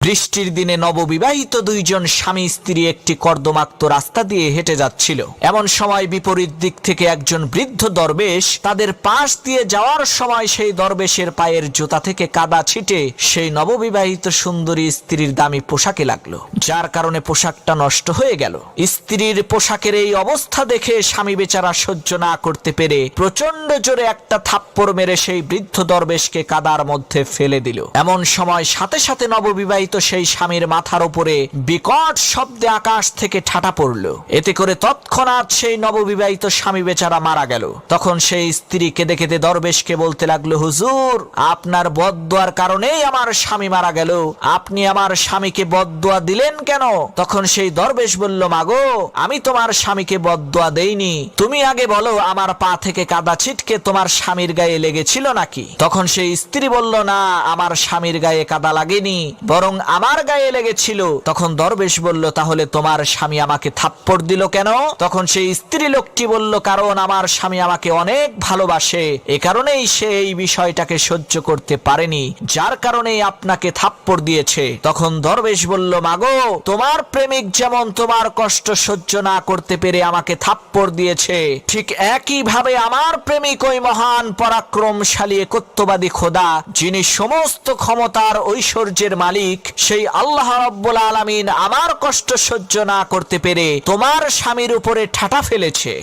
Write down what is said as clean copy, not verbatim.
বৃষ্টির দিনে নববিবাহিত দুইজন স্বামী স্ত্রী একটি কর্দমাক্ত রাস্তা দিয়ে হেঁটে যাচ্ছিল। এমন সময় বিপরীত দিক থেকে একজন বৃদ্ধ দরবেশ তাদের পাশ দিয়ে যাওয়ার সময় সেই দরবেশের পায়ের জুতা থেকে কাদা ছিটে সেই নববিবাহিত সুন্দরী স্ত্রীর দামি পোশাকে লাগলো, যার কারণে পোশাকটা নষ্ট হয়ে গেল। স্ত্রীর পোশাকের এই অবস্থা দেখে স্বামী বেচারা সহ্য না করতে পেরে প্রচন্ড জোরে একটা থাপ্পড় মেরে সেই বৃদ্ধ দরবেশকে কাদার মধ্যে ফেলে দিল। এমন সময় সাথে সাথে নববিবাহিত সেই স্বামীর মাথার উপরে বিকট শব্দে আকাশ থেকে ঠাটা পড়ল। এতে করে তৎক্ষণাৎ সেই নববিবাহিত স্বামী বেচারা মারা গেল। তখন সেই স্ত্রী কেঁদে কেঁদে দরবেশকে বলতে লাগলো, হুজুর, আপনার বদদোয়ার কারণেই আমার স্বামী মারা গেল, আপনি আমার স্বামীকে বদদোয়া দিলেন কেন? তখন সেই দরবেশ বলল, মাগো, আমি তোমার স্বামীকে বদদোয়া দেইনি, তুমি আগে বলো আমার পা থেকে কাদা ছিটকে তোমার স্বামীর গায়ে লেগেছিল নাকি? তখন সেই স্ত্রী বলল, না, আমার স্বামীর গায়ে কাদা লাগেনি, বরং আমার গায়ে লেগেছিল। তখন দরবেশ বলল, তাহলে তোমার স্বামী আমাকে থাপ্পড় দিল কেন? তখন সেই স্ত্রী লোকটি বলল, কারণ আমার স্বামী আমাকে অনেক ভালোবাসে, এ কারণেই সে এই বিষয়টাকে সহ্য করতে পারেনি, যার কারণেই আপনাকে থাপ্পড় দিয়েছে। তখন দরবেশ বলল, মাগো, তোমার প্রেমিক যেমন তোমার কষ্ট সহ্য না করতে পেরে আমাকে থাপ্পড় দিয়েছে, ঠিক একই ভাবে আমার প্রেমিক ওই মহান পরাক্রমশালী একত্ববাদী খোদা, যিনি সমস্ত ক্ষমতার ঐশ্বর্যের মালিক, সেই আল্লাহ রাব্বুল আলামিন আমার কষ্ট সহ্য না করতে পেরে তোমার স্বামীর উপরে ঠাটা ফেলেছে।